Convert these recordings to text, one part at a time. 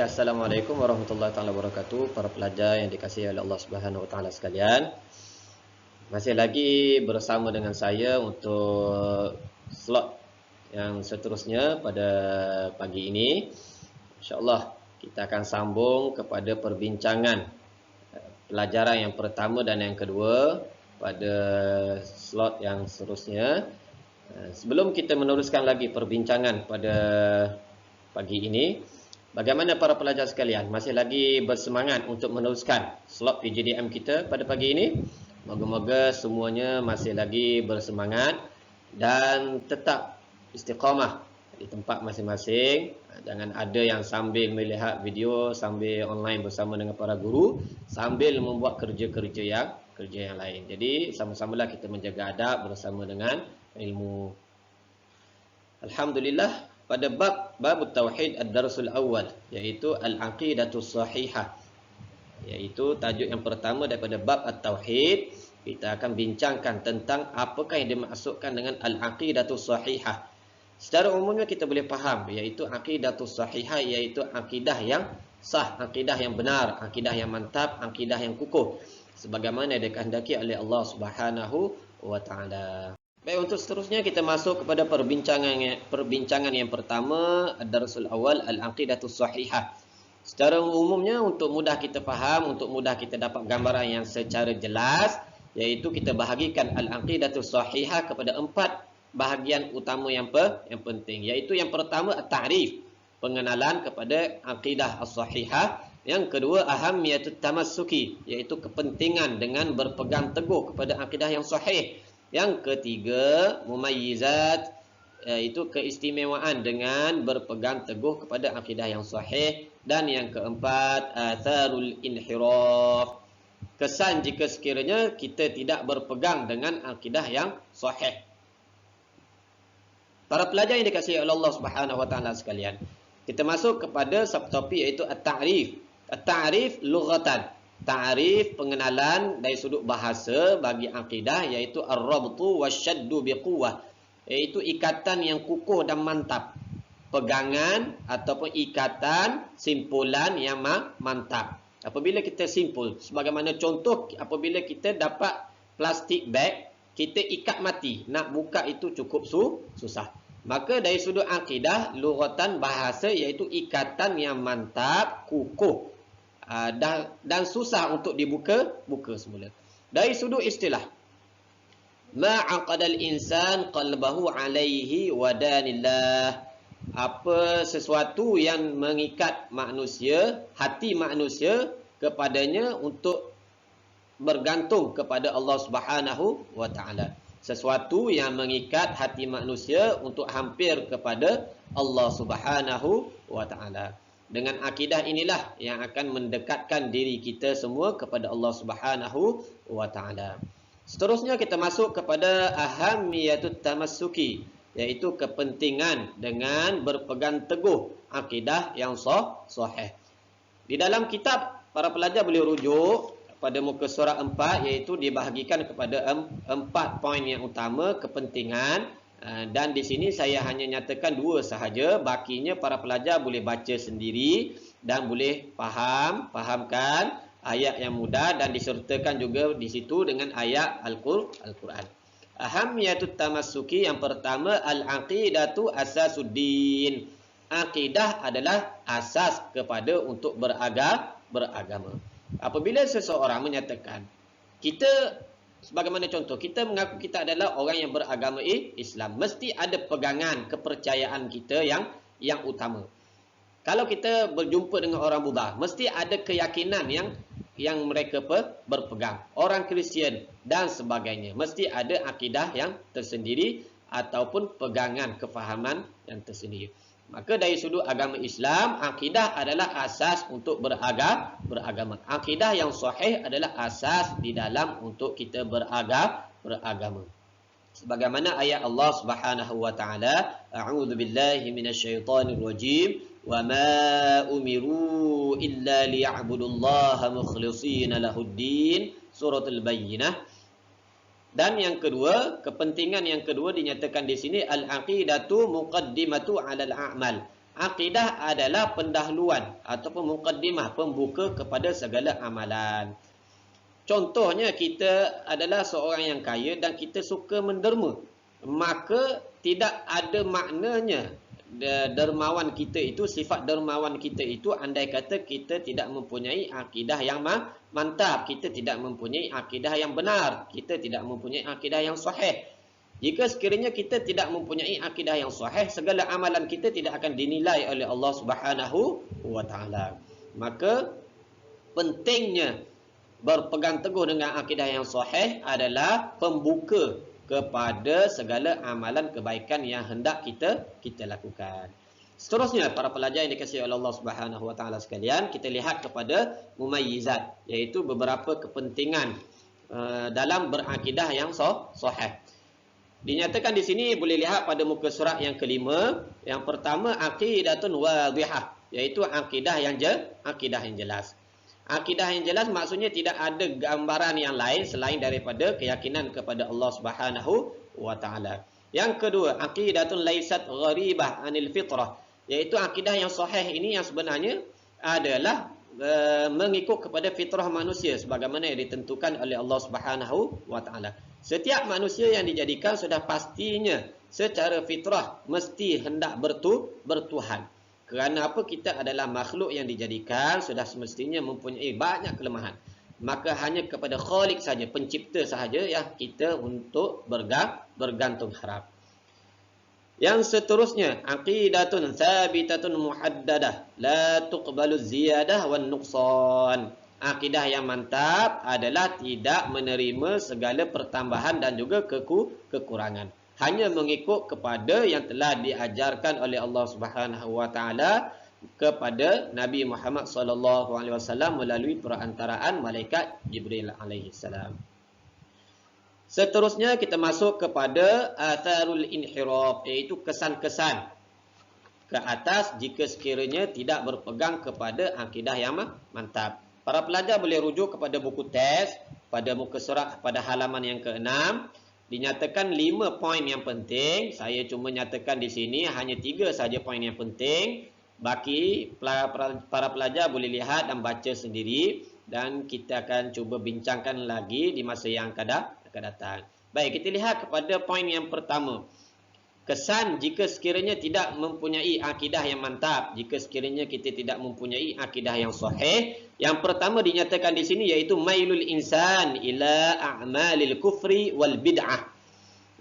Assalamualaikum warahmatullahi taala wabarakatuh. Para pelajar yang dikasihi oleh Allah Subhanahu wa taala sekalian. Masih lagi bersama dengan saya untuk slot yang seterusnya pada pagi ini. Insya-Allah kita akan sambung kepada perbincangan pelajaran yang pertama dan yang kedua pada slot yang seterusnya. Sebelum kita meneruskan lagi perbincangan pada pagi ini, bagaimana para pelajar sekalian? Masih lagi bersemangat untuk meneruskan slot PJDM kita pada pagi ini? Moga-moga semuanya masih lagi bersemangat dan tetap istiqamah di tempat masing-masing. Jangan ada yang sambil melihat video, sambil online bersama dengan para guru, sambil membuat kerja-kerja yang lain. Jadi sama-samalah kita menjaga adab bersama dengan ilmu. Alhamdulillah, pada bab tauhid ad-darsul awal, iaitu al-aqidatus sahihah, iaitu tajuk yang pertama daripada bab at-tauhid. Kita akan bincangkan tentang apakah yang dimaksudkan dengan al-aqidatus sahihah. Secara umumnya kita boleh faham, iaitu aqidatus sahihah iaitu akidah yang sah, akidah yang benar, akidah yang mantap, akidah yang kukuh, sebagaimana dikehendaki oleh Allah Subhanahu wa taala. Baik, untuk seterusnya kita masuk kepada perbincangan yang pertama, ad-darsul awal, al-aqidatus sahihah. Secara umumnya untuk mudah kita faham, untuk mudah kita dapat gambaran yang secara jelas, iaitu kita bahagikan al-aqidatus sahihah kepada 4 bahagian utama yang penting, iaitu yang pertama at-ta'rif, pengenalan kepada akidah as-sahihah. Yang kedua ahamiyatut tamassuki, iaitu kepentingan dengan berpegang teguh kepada akidah yang sahih. Yang ketiga mumayyizat, iaitu keistimewaan dengan berpegang teguh kepada akidah yang sahih. Dan yang keempat atharul inhiraf, kesan jika sekiranya kita tidak berpegang dengan akidah yang sahih. Para pelajar yang dikasihi oleh Allah Subhanahu wa taala sekalian, kita masuk kepada subtopik iaitu at-ta'rif. At-ta'rif lughatan, ta'rif pengenalan dari sudut bahasa bagi akidah, iaitu ar-rabtu wasyaddu biquwwah, iaitu ikatan yang kukuh dan mantap, pegangan ataupun ikatan simpulan yang mantap. Apabila kita simpul, sebagaimana contoh, apabila kita dapat plastik bag, kita ikat mati, nak buka itu cukup susah. Maka dari sudut akidah, lughatan bahasa, iaitu ikatan yang mantap, kukuh, dan susah untuk dibuka semula. Dari sudut istilah, ma'aqadal insan qalbahu alaihi wadanillah, apa sesuatu yang mengikat manusia, hati manusia kepadanya untuk bergantung kepada Allah Subhanahu wa taala. Sesuatu yang mengikat hati manusia untuk hampir kepada Allah Subhanahu wa taala. Dengan akidah inilah yang akan mendekatkan diri kita semua kepada Allah Subhanahu wa taala. Seterusnya kita masuk kepada ahamiyatut tamassuki, iaitu kepentingan dengan berpegang teguh akidah yang sahih. Di dalam kitab, para pelajar boleh rujuk pada muka surat 4, iaitu dibahagikan kepada 4 poin yang utama kepentingan, dan di sini saya hanya nyatakan 2 sahaja. Bakinya para pelajar boleh baca sendiri dan boleh fahamkan ayat yang mudah, dan disertakan juga di situ dengan ayat Al-Quran. Ahamiyatut tamassuki, yang pertama al-aqidatu asasuddin. Akidah adalah asas kepada untuk beragama. Apabila seseorang menyatakan, kita, sebagaimana contoh, kita mengaku kita adalah orang yang beragama Islam, mesti ada pegangan kepercayaan kita yang utama. Kalau kita berjumpa dengan orang Buddha, mesti ada keyakinan yang mereka berpegang. Orang Kristian dan sebagainya, mesti ada akidah yang tersendiri ataupun pegangan kefahaman yang tersendiri. Maka dari sudut agama Islam, akidah adalah asas untuk beragama. Akidah yang sahih adalah asas di dalam untuk kita beragama. Sebagaimana ayat Allah Subhanahu wa taala, a'udzu billahi minasyaitonir rajim, wa ma umiru illa liya'budullaha mukhlishina lahuddin, surah Al-Bayyinah. Dan yang kedua, kepentingan yang kedua dinyatakan di sini, al-aqidatu muqaddimatu 'alal a'mal. Akidah adalah pendahuluan ataupun muqaddimah, pembuka kepada segala amalan. Contohnya kita adalah seorang yang kaya dan kita suka menderma. Maka tidak ada maknanya dermawan kita itu, sifat dermawan kita itu andai kata kita tidak mempunyai akidah yang mantap, kita tidak mempunyai akidah yang benar, kita tidak mempunyai akidah yang sahih. Jika sekiranya kita tidak mempunyai akidah yang sahih, segala amalan kita tidak akan dinilai oleh Allah Subhanahu wa taala. Maka pentingnya berpegang teguh dengan akidah yang sahih adalah pembuka kepada segala amalan kebaikan yang hendak kita lakukan. Seterusnya, para pelajar yang dikasihi oleh Allah Subhanahu wa taala sekalian, kita lihat kepada mumayyizat, iaitu beberapa kepentingan dalam berakidah yang sahih. Dinyatakan di sini boleh lihat pada muka surat yang kelima. Yang pertama, aqidatun wadhihah, iaitu akidah yang jelas. Akidah yang jelas maksudnya tidak ada gambaran yang lain selain daripada keyakinan kepada Allah Subhanahu wa taala. Yang kedua, aqidatun laisat gharibah anil fitrah, iaitu akidah yang sahih ini yang sebenarnya adalah mengikut kepada fitrah manusia sebagaimana yang ditentukan oleh Allah Subhanahu wa taala. Setiap manusia yang dijadikan sudah pastinya secara fitrah mesti hendak bertuhan. Kerana apa? Kita adalah makhluk yang dijadikan sudah semestinya mempunyai banyak kelemahan. Maka hanya kepada Khalik saja, pencipta sahaja yang kita untuk bergantung harap. Yang seterusnya, aqidatun thabitatun muhaddadah, la tuqbalu ziyadah wan nuqsan. Akidah yang mantap adalah tidak menerima segala pertambahan dan juga kekurangan. Hanya mengikut kepada yang telah diajarkan oleh Allah Subhanahu wa taala kepada Nabi Muhammad sallallahu alaihi wasallam melalui perantaraan malaikat Jibril alaihi salam. Seterusnya kita masuk kepada atharul inhiraf, iaitu kesan-kesan ke atas jika sekiranya tidak berpegang kepada akidah yang mantap. Para pelajar boleh rujuk kepada buku teks pada muka surat pada halaman yang ke-6. Dinyatakan 5 poin yang penting. Saya cuma nyatakan di sini hanya 3 saja poin yang penting. Baki para pelajar boleh lihat dan baca sendiri. Dan kita akan cuba bincangkan lagi di masa yang akan datang. Baik, kita lihat kepada poin yang pertama. Kesan jika sekiranya tidak mempunyai akidah yang mantap, jika sekiranya kita tidak mempunyai akidah yang sahih. Yang pertama dinyatakan di sini iaitu mailul insan ila a'malil kufri wal bid'ah,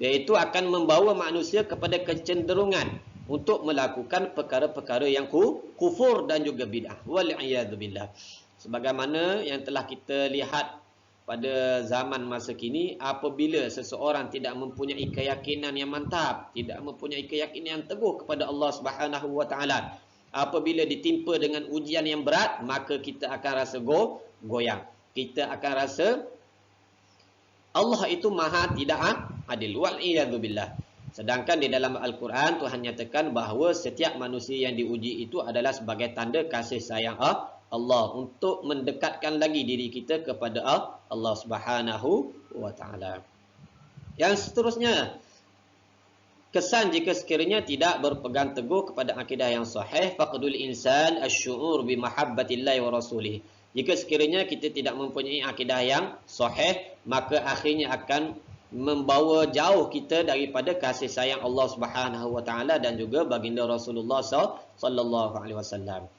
iaitu akan membawa manusia kepada kecenderungan untuk melakukan perkara-perkara yang kufur dan juga bid'ah. Wal iyad billah. Sebagaimana yang telah kita lihat pada zaman masa kini, apabila seseorang tidak mempunyai keyakinan yang mantap, tidak mempunyai keyakinan yang teguh kepada Allah Subhanahu wa taala, apabila ditimpa dengan ujian yang berat, maka kita akan rasa goyang. Kita akan rasa Allah itu maha tidak adil. Wal iyad billah. Sedangkan di dalam Al-Quran Tuhan nyatakan bahawa setiap manusia yang diuji itu adalah sebagai tanda kasih sayang Allah untuk mendekatkan lagi diri kita kepada Allah Subhanahu wa taala. Yang seterusnya, kesan jika sekiranya tidak berpegang teguh kepada akidah yang sahih, faqdul insan asy-syu'ur bi mahabbatillahi wa rasulih. Jika sekiranya kita tidak mempunyai akidah yang sahih, maka akhirnya akan membawa jauh kita daripada kasih sayang Allah Subhanahu wa taala dan juga baginda Rasulullah sallallahu alaihi wasallam.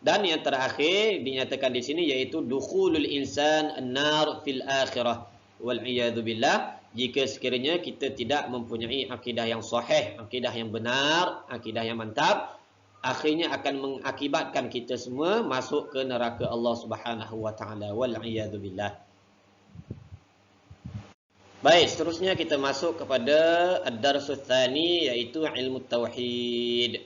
Dan yang terakhir dinyatakan di sini iaitu dukhulul insan an-nar fil akhirah wal iyad billah. Jika sekiranya kita tidak mempunyai akidah yang sahih, akidah yang benar, akidah yang mantap, akhirnya akan mengakibatkan kita semua masuk ke neraka Allah Subhanahu wa taala wal iyad billah. Baik, seterusnya kita masuk kepada ad-darsus tsani iaitu ilmu tauhid.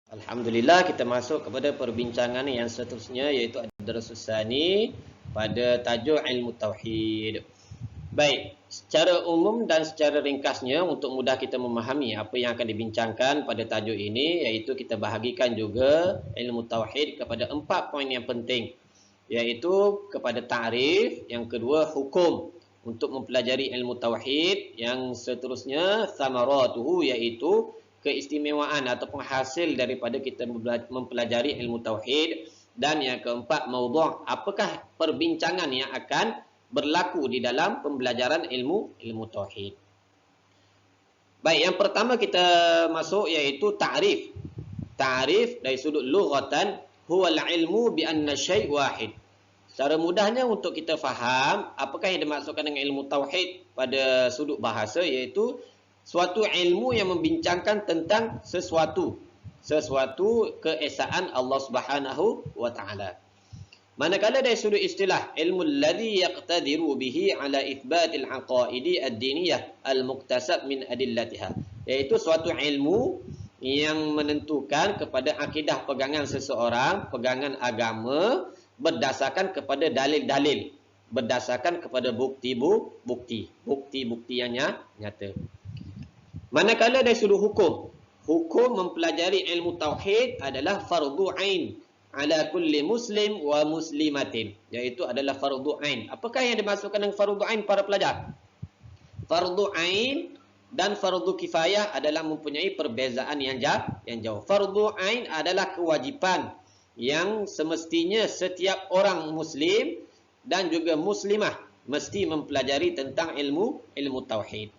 Alhamdulillah, kita masuk kepada perbincangan yang seterusnya iaitu ad-darsus tsani pada tajuk ilmu tauhid. Baik, secara umum dan secara ringkasnya untuk mudah kita memahami apa yang akan dibincangkan pada tajuk ini, iaitu kita bahagikan juga ilmu tauhid kepada 4 poin yang penting, iaitu kepada ta'rif, yang kedua hukum untuk mempelajari ilmu tauhid, yang seterusnya thamaratuhu, iaitu keistimewaan ataupun hasil daripada kita mempelajari ilmu tauhid. Dan yang keempat, maudhu', apakah perbincangan yang akan berlaku di dalam pembelajaran ilmu tauhid. Baik, yang pertama kita masuk iaitu ta'rif. Ta'rif dari sudut lughatan huwa al-ilmu bi anna syai' wahid. Secara mudahnya untuk kita faham apakah yang dimaksudkan dengan ilmu tauhid pada sudut bahasa, iaitu suatu ilmu yang membincangkan tentang sesuatu keesaan Allah Subhanahu wa taala. Manakala dari sudut istilah, ilmu alladhi yaqtadiru bihi ala ithbatil aqaidi ad-diniyah al-muktasab min adillatiha, iaitu suatu ilmu yang menentukan kepada akidah pegangan seseorang, pegangan agama berdasarkan kepada dalil-dalil, berdasarkan kepada bukti-bukti yang nyata. Manakala dari sudut hukum mempelajari ilmu tauhid adalah fardu ain ala kulli muslim wa muslimatin, iaitu adalah fardu ain. Apakah yang dimaksudkan dengan fardu ain para pelajar? Fardu ain dan fardu kifayah adalah mempunyai perbezaan yang jauh. Fardu ain adalah kewajipan yang semestinya setiap orang muslim dan juga muslimah mesti mempelajari tentang ilmu tauhid.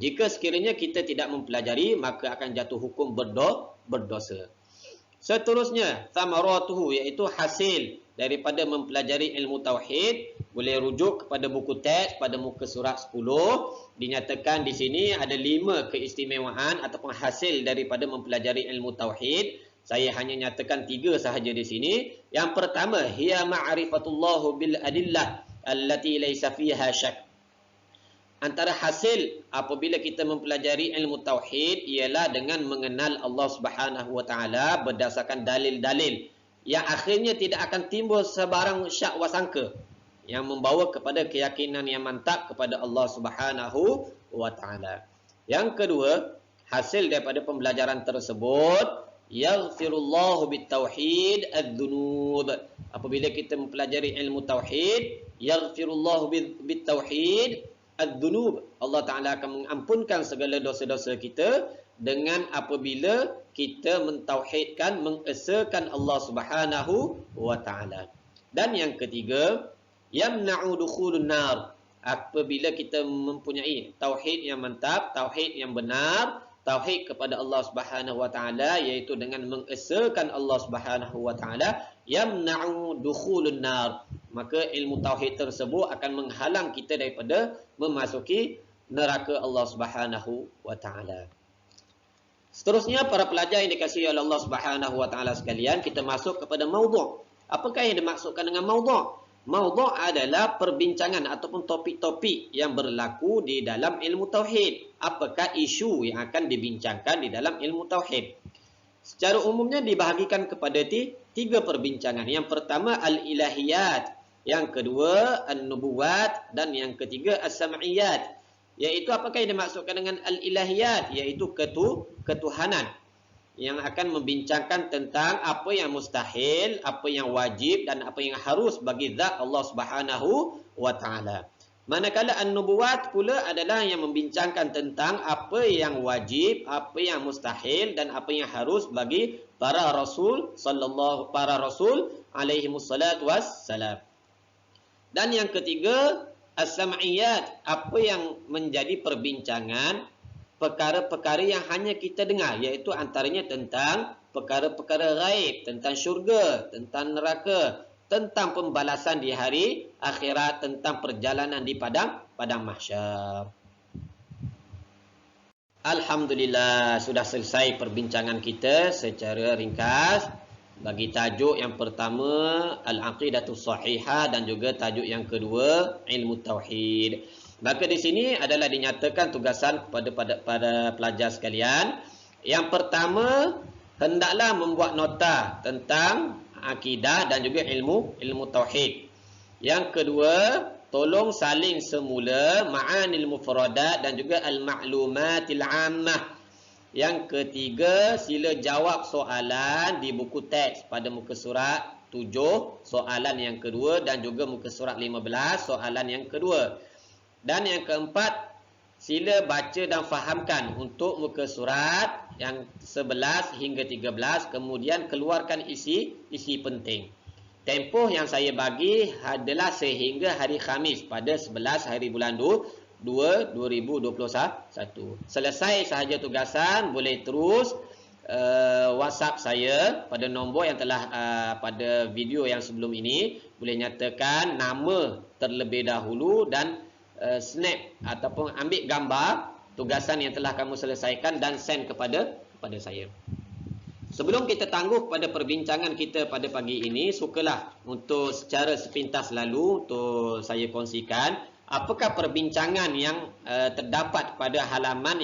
Jika sekiranya kita tidak mempelajari, maka akan jatuh hukum berdosa. Seterusnya, thamaratuhu, iaitu hasil daripada mempelajari ilmu tauhid, boleh rujuk kepada buku teks pada muka surat 10. Dinyatakan di sini ada 5 keistimewaan ataupun hasil daripada mempelajari ilmu tauhid. Saya hanya nyatakan 3 sahaja di sini. Yang pertama, hiya ma'rifatullahu bil adillah allati laysa fiha syak. Antara hasil apabila kita mempelajari ilmu tauhid ialah dengan mengenal Allah Subhanahu wa taala berdasarkan dalil-dalil yang akhirnya tidak akan timbul sebarang syak wasangka yang membawa kepada keyakinan yang mantap kepada Allah Subhanahu wa taala. Yang kedua, hasil daripada pembelajaran tersebut, yaghfirullahu bitauhid adz-dzunub. Apabila kita mempelajari ilmu tauhid, yaghfirullahu bitauhid adz-dzunub, Allah Taala akan mengampunkan segala dosa-dosa kita dengan apabila kita mentauhidkan, mengesakan Allah Subhanahu wa taala. Dan yang ketiga, yamna'u dukhulun nar. Apabila kita mempunyai tauhid yang mantap, tauhid yang benar, tauhid kepada Allah Subhanahu wa taala, iaitu dengan mengesakan Allah Subhanahu wa taala, yamna'u dukhulun nar, maka ilmu tauhid tersebut akan menghalang kita daripada memasuki neraka Allah Subhanahu wa taala. Seterusnya, para pelajar yang dikasihi oleh Allah Subhanahu wa taala sekalian, kita masuk kepada maudhu'. Apakah yang dimaksudkan dengan maudhu'? Maudhu' adalah perbincangan ataupun topik-topik yang berlaku di dalam ilmu tauhid. Apakah isu yang akan dibincangkan di dalam ilmu tauhid? Secara umumnya dibahagikan kepada 3 perbincangan. Yang pertama al-ilahiyat, yang kedua an-nubuwat, dan yang ketiga as-sam'iyat. Iaitu apakah yang dimaksudkan dengan al-ilahiyat? Iaitu ketuhanan, yang akan membincangkan tentang apa yang mustahil, apa yang wajib dan apa yang harus bagi zat Allah Subhanahu wa taala. Manakala an-nubuwat pula adalah yang membincangkan tentang apa yang wajib, apa yang mustahil dan apa yang harus bagi para rasul alaihi wassalatu wassalam. Dan yang ketiga as-sam'iyat, apa yang menjadi perbincangan perkara-perkara yang hanya kita dengar, iaitu antaranya tentang perkara-perkara gaib, tentang syurga, tentang neraka, tentang pembalasan di hari akhirat, tentang perjalanan di padang mahsyar. Alhamdulillah, sudah selesai perbincangan kita secara ringkas bagi tajuk yang pertama al-aqidatus sahihah dan juga tajuk yang kedua ilmu tauhid. Maka di sini adalah dinyatakan tugasan kepada para pelajar sekalian. Yang pertama, hendaklah membuat nota tentang akidah dan juga ilmu tauhid. Yang kedua, tolong saling semula ma'anil mufradat dan juga al-ma'lumatil ammah. Yang ketiga, sila jawab soalan di buku teks pada muka surat 7, soalan yang kedua, dan juga muka surat 15, soalan yang kedua. Dan yang keempat, sila baca dan fahamkan untuk muka surat yang 11 hingga 13, kemudian keluarkan isi penting. Tempoh yang saya bagi adalah sehingga hari Khamis pada 11 hari bulan 2 2021. Selesai sahaja tugasan, boleh terus WhatsApp saya pada nombor yang telah pada video yang sebelum ini. Boleh nyatakan nama terlebih dahulu dan snap ataupun ambil gambar tugasan yang telah kamu selesaikan dan send kepada saya. Sebelum kita tangguh pada perbincangan kita pada pagi ini, sukalah untuk secara sepintas lalu untuk saya kongsikan apakah perbincangan yang terdapat pada halaman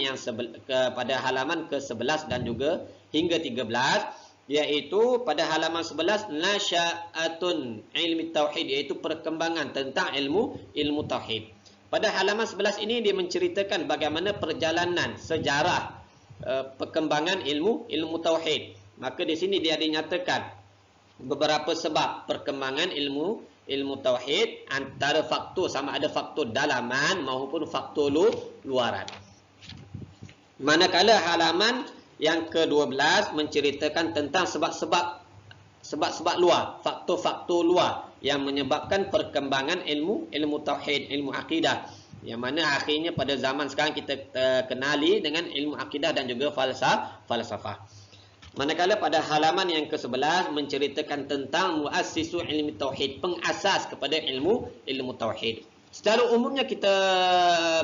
pada halaman ke-11 dan juga hingga 13, iaitu pada halaman 11 nasya'atun ilmi tauhid, iaitu perkembangan tentang ilmu tauhid. Pada halaman 11 ini dia menceritakan bagaimana perjalanan sejarah perkembangan ilmu tauhid. Maka di sini dia dinyatakan beberapa sebab perkembangan ilmu tauhid, antara faktor sama ada faktor dalaman maupun faktor luaran. Manakala halaman yang ke-12 menceritakan tentang sebab-sebab luar, faktor-faktor luar yang menyebabkan perkembangan ilmu tauhid, ilmu akidah, yang mana akhirnya pada zaman sekarang kita kenali dengan ilmu akidah dan juga falsafah. Manakala pada halaman yang ke-11 menceritakan tentang muassisu ilmi tauhid, pengasas kepada ilmu tauhid. Secara umumnya kita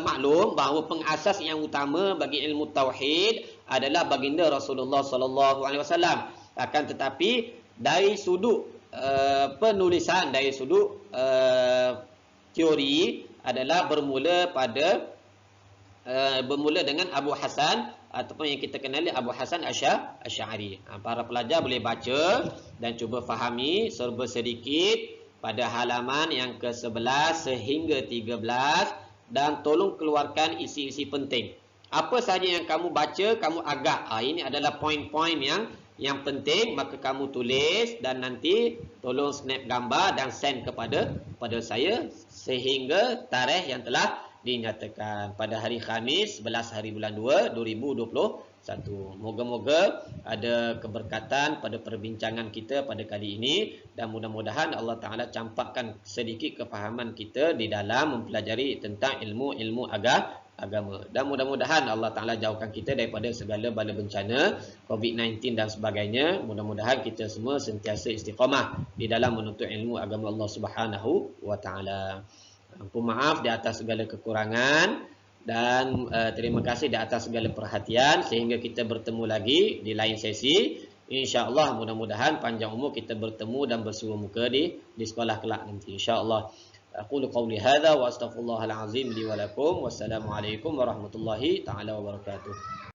maklum bahawa pengasas yang utama bagi ilmu tauhid adalah baginda Rasulullah sallallahu alaihi wasallam. Akan tetapi dari sudut penulisan, dari sudut teori adalah bermula dengan Abu Hasan ataupun yang kita kenali Abu Hasan Asy'ari. Para pelajar boleh baca dan cuba fahami serba sedikit pada halaman yang ke-11 sehingga 13 dan tolong keluarkan isi-isi penting. Apa sahaja yang kamu baca, kamu agak ini adalah poin-poin yang penting, maka kamu tulis dan nanti tolong snap gambar dan send kepada saya sehingga tarikh yang telah dinyatakan pada hari Khamis 11 hari bulan 2 2021. Moga-moga ada keberkatan pada perbincangan kita pada kali ini dan mudah-mudahan Allah Ta'ala campakkan sedikit kefahaman kita di dalam mempelajari tentang ilmu agama. Dan mudah-mudahan Allah Ta'ala jauhkan kita daripada segala bala bencana COVID-19 dan sebagainya. Mudah-mudahan kita semua sentiasa istiqamah di dalam menuntut ilmu agama Allah Subhanahu wa Ta'ala. Ampun maaf di atas segala kekurangan dan terima kasih di atas segala perhatian sehingga kita bertemu lagi di lain sesi. InsyaAllah mudah-mudahan panjang umur kita bertemu dan bersua muka di sekolah kelak nanti. InsyaAllah. Aqulu qawli hadha wa astaghfirullahal azim li wa lakum. Wassalamualaikum warahmatullahi ta'ala wabarakatuh.